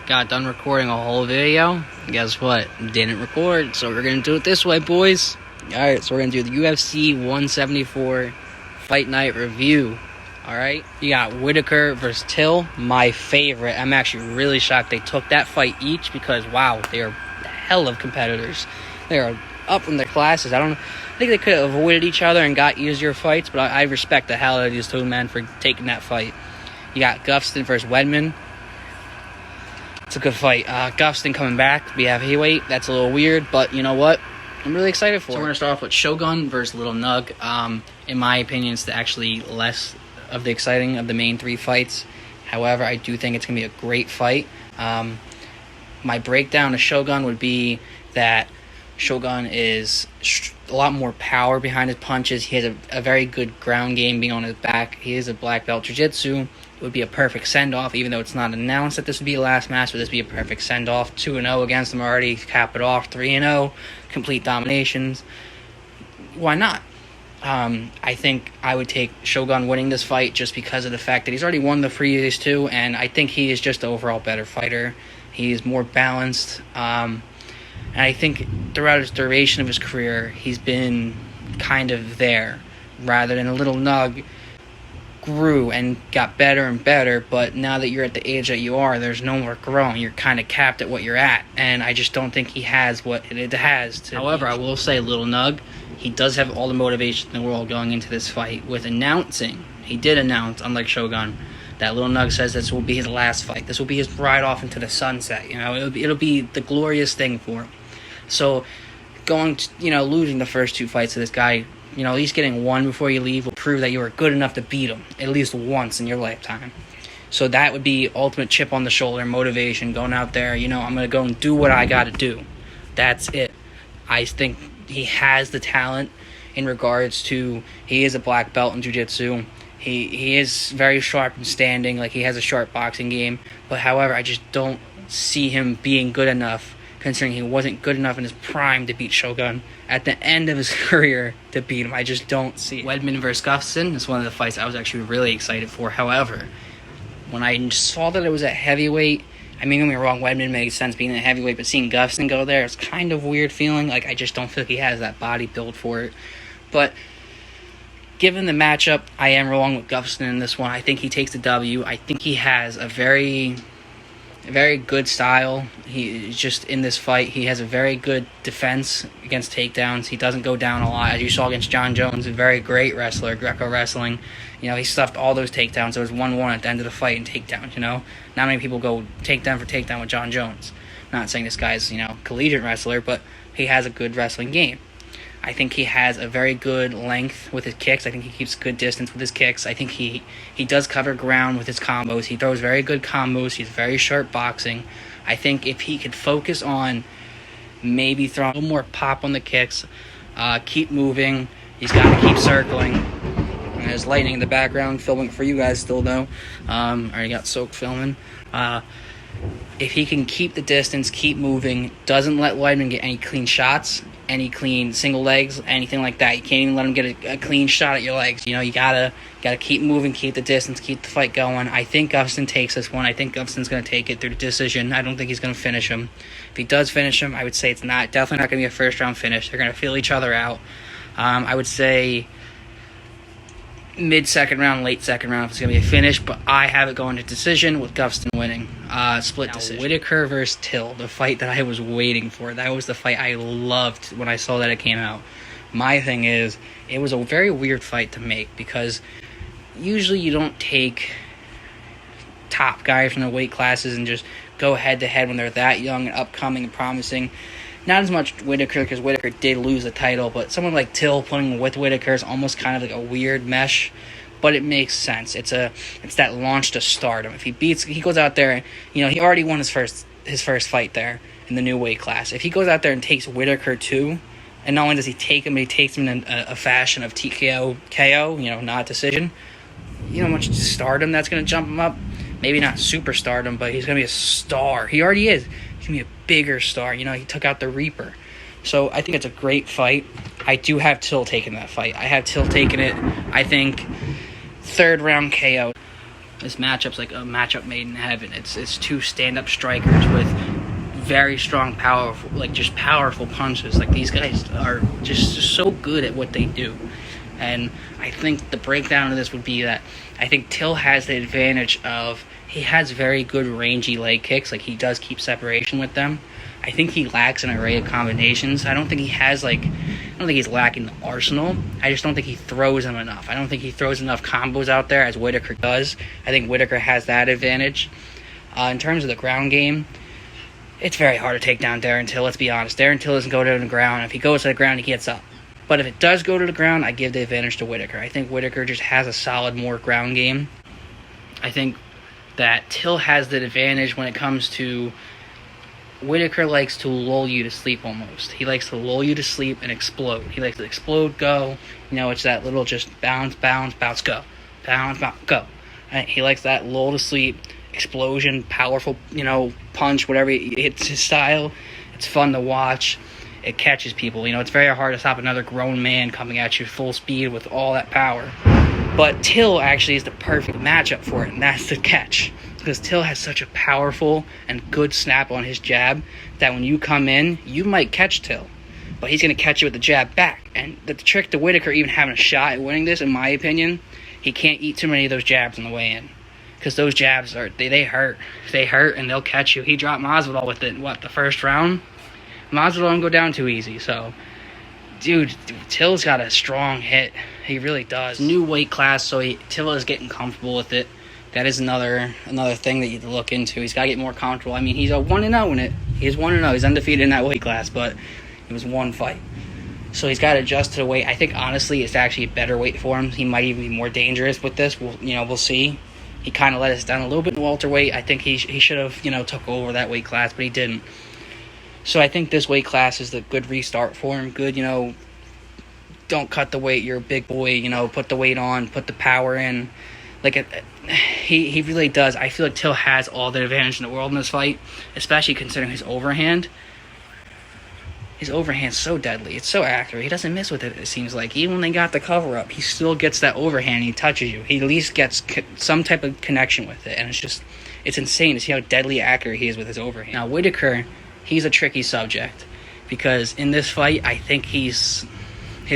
got done recording a whole video. Guess what? Didn't record, so we're gonna do it this way, boys. Alright, so we're gonna do the UFC 174 Fight Night review. Alright, you got Whittaker versus Till, my favorite. I'm actually really shocked they took that fight each because, wow, they are hell of competitors. They are up from their classes. I think they could have avoided each other and got easier fights, but I respect the hell out of these two men for taking that fight. You got Gustafsson versus Weidman. It's a good fight. Gustafsson coming back to be heavyweight. That's a little weird, but you know what? I'm really excited for it. So we're going to start off with Shogun versus Little Nug. In my opinion, it's actually less of the exciting of the main three fights. However, I do think it's going to be a great fight. My breakdown of Shogun would be that Shogun is a lot more power behind his punches. He has a very good ground game being on his back. He is a black belt jiu-jitsu. It would be a perfect send-off, even though it's not announced that this would be the last match, but this would be a perfect send-off. 2-0 against him already, cap it off. 3-0, complete dominations. Why not? I think I would take Shogun winning this fight just because of the fact that he's already won the previous two, and I think he is just the overall better fighter. He's more balanced, and I think throughout his duration of his career, he's been kind of there, rather than a Little Nug grew and got better and better, but now that you're at the age that you are, there's no more growing. You're kind of capped at what you're at, and I just don't think he has what it has to. However, I will say Little Nug, he does have all the motivation in the world going into this fight with announcing. He did announce, unlike Shogun, that Little Nug says this will be his last fight. This will be his ride off into the sunset. You know, it'll be the glorious thing for him. So, losing the first two fights to this guy, at least getting one before you leave will prove that you were good enough to beat him at least once in your lifetime. So that would be ultimate chip on the shoulder, motivation, going out there, I'm going to go and do what I got to do. That's it. I think he has the talent in regards to, he is a black belt in jiu-jitsu. He is very sharp in standing, like he has a sharp boxing game. But however, I just don't see him being good enough, considering he wasn't good enough in his prime to beat Shogun at the end of his career to beat him. I just don't see it. Weidman versus Gustafsson is one of the fights I was actually really excited for. However, when I saw that it was at heavyweight, don't get me wrong, Weidman makes sense being at heavyweight, but seeing Gustafsson go there, it's kind of weird feeling. Like, I just don't feel like he has that body build for it. But given the matchup, I am wrong with Gustafsson in this one. I think he takes the W. I think he has a very good style. He just, in this fight, he has a very good defense against takedowns. He doesn't go down a lot, as you saw against John Jones, a very great wrestler, Greco wrestling. He stuffed all those takedowns. It was 1-1 at the end of the fight in takedowns. Not many people go takedown for takedown with John Jones. Not saying this guy's collegiate wrestler, but he has a good wrestling game. I think he has a very good length with his kicks. I think he keeps good distance with his kicks. I think he does cover ground with his combos. He throws very good combos. He's very sharp boxing. I think if he could focus on maybe throwing a little more pop on the kicks, keep moving, he's got to keep circling. And there's lightning in the background, filming for you guys still though. I already got soaked filming. If he can keep the distance, keep moving, doesn't let Weidman get any clean shots, any clean single legs, anything like that. You can't even let him get a clean shot at your legs. You gotta keep moving, keep the distance, keep the fight going. I think Gustafsson takes this one. I think Gustafsson's gonna take it through the decision. I don't think he's gonna finish him. If he does finish him, I would say it's definitely not gonna be a first round finish. They're gonna feel each other out. I would say mid-second round, late second round if it's going to be a finish, but I have it going to decision with Gustafsson winning. Split decision. Whittaker versus Till, the fight that I was waiting for. That was the fight I loved when I saw that it came out. My thing is, it was a very weird fight to make because usually you don't take top guys from the weight classes and just go head-to-head when they're that young and upcoming and promising. Not as much Whittaker, because Whittaker did lose the title, but someone like Till putting with Whittaker is almost kind of like a weird mesh, but it makes sense. It's that launch to stardom. If he goes out there, he already won his first fight there in the new weight class. If he goes out there and takes Whittaker too, and not only does he take him, he takes him in a fashion of TKO, KO, not decision. How much stardom that's going to jump him up? Maybe not super stardom, but he's going to be a star. He already is. He's going to be a bigger star. He took out the Reaper. So I think it's a great fight. I do have Till taking that fight. I have Till taking it, I think, third round KO. This matchup's like a matchup made in heaven. It's two stand-up strikers with very strong, powerful, like just powerful punches. Like these guys are just so good at what they do. And I think the breakdown of this would be that I think Till has the advantage of he has very good rangy leg kicks. Like he does keep separation with them. I think he lacks an array of combinations. I don't think he's lacking the arsenal. I just don't think he throws them enough. I don't think he throws enough combos out there as Whittaker does. I think Whittaker has that advantage. In terms of the ground game, it's very hard to take down Darren Till, let's be honest. Darren Till doesn't go to the ground. If he goes to the ground, he gets up. But if it does go to the ground, I give the advantage to Whittaker. I think Whittaker just has a solid, more ground game. I think that Till has the advantage when it comes to Whittaker likes to lull you to sleep almost. He likes to lull you to sleep and explode. He likes to explode, go. It's that little just bounce, bounce, bounce, go. Bounce, bounce, go. Right? He likes that lull to sleep, explosion, powerful, punch, whatever. It's his style. It's fun to watch. It catches people. It's very hard to stop another grown man coming at you full speed with all that power. But Till actually is the perfect matchup for it, and that's the catch. Because Till has such a powerful and good snap on his jab that when you come in, you might catch Till. But he's going to catch you with the jab back. And the trick to Whittaker even having a shot at winning this, in my opinion, he can't eat too many of those jabs on the way in. Because those jabs, they hurt. They hurt and they'll catch you. He dropped Masvidal with it, the first round? Masvidal don't go down too easy, so... Dude, Till's got a strong hit. He really does. New weight class, so Till is getting comfortable with it. That is another thing that you have to look into. He's got to get more comfortable. I mean, he's a 1-0 in it. He's 1-0. He's undefeated in that weight class, but it was one fight. So he's got to adjust to the weight. I think, honestly, it's actually a better weight for him. He might even be more dangerous with this. We'll see. He kind of let us down a little bit in welterweight. I think he should have, took over that weight class, but he didn't. So I think this weight class is the good restart for him. Good, don't cut the weight. You're a big boy. Put the weight on. Put the power in. He really does. I feel like Till has all the advantage in the world in this fight, especially considering his overhand. His overhand's so deadly. It's so accurate. He doesn't miss with it seems like. Even when they got the cover up, he still gets that overhand and he touches you. He at least gets some type of connection with it. And it's insane to see how deadly accurate he is with his overhand. Now, Whittaker, he's a tricky subject because in this fight, I think his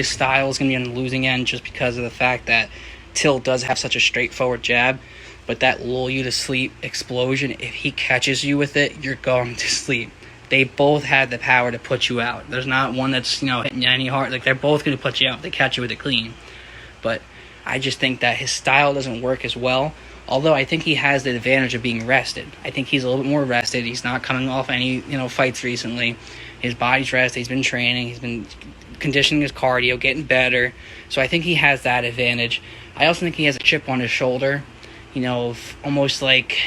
style is going to be on the losing end just because of the fact that Till does have such a straightforward jab, but that lull you to sleep explosion, if he catches you with it, you're going to sleep. They both had the power to put you out. There's not one that's, hitting you any hard. They're both going to put you out if they catch you with it clean. But I just think that his style doesn't work as well, although I think he has the advantage of being rested. I think he's a little bit more rested. He's not coming off any, fights recently. His body's rested. He's been training. He's been conditioning his cardio, getting better. So I think he has that advantage. I also think he has a chip on his shoulder, of almost like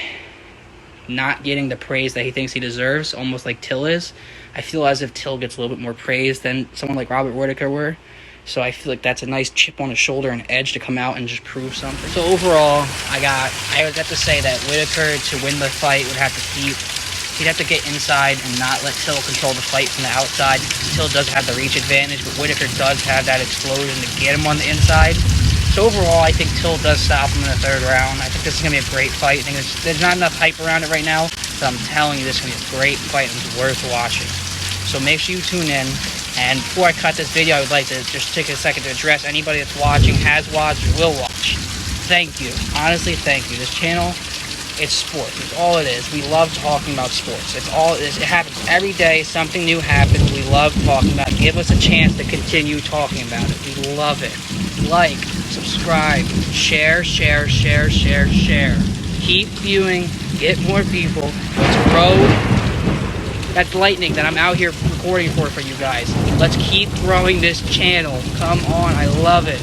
not getting the praise that he thinks he deserves, almost like Till is. I feel as if Till gets a little bit more praise than someone like Robert Whittaker were. So I feel like that's a nice chip on his shoulder and edge to come out and just prove something. So overall, I would have to say that Whittaker, to win the fight, he'd have to get inside and not let Till control the fight from the outside. Till does have the reach advantage, but Whittaker does have that explosion to get him on the inside. So overall, I think Till does stop him in the third round. I think this is going to be a great fight. I think there's not enough hype around it right now, but I'm telling you, this is going to be a great fight and it's worth watching. So make sure you tune in. And before I cut this video, I would like to just take a second to address anybody that's watching, has watched, or will watch. Thank you. Honestly, thank you. This channel, it's sports. It's all it is. We love talking about sports. It happens every day. Something new happens. We love talking about it. Give us a chance to continue talking about it. We love it. Like, subscribe, share. Keep viewing. Get more people. Let's grow. That's lightning that I'm out here recording for you guys. Let's keep growing this channel. Come on. I love it.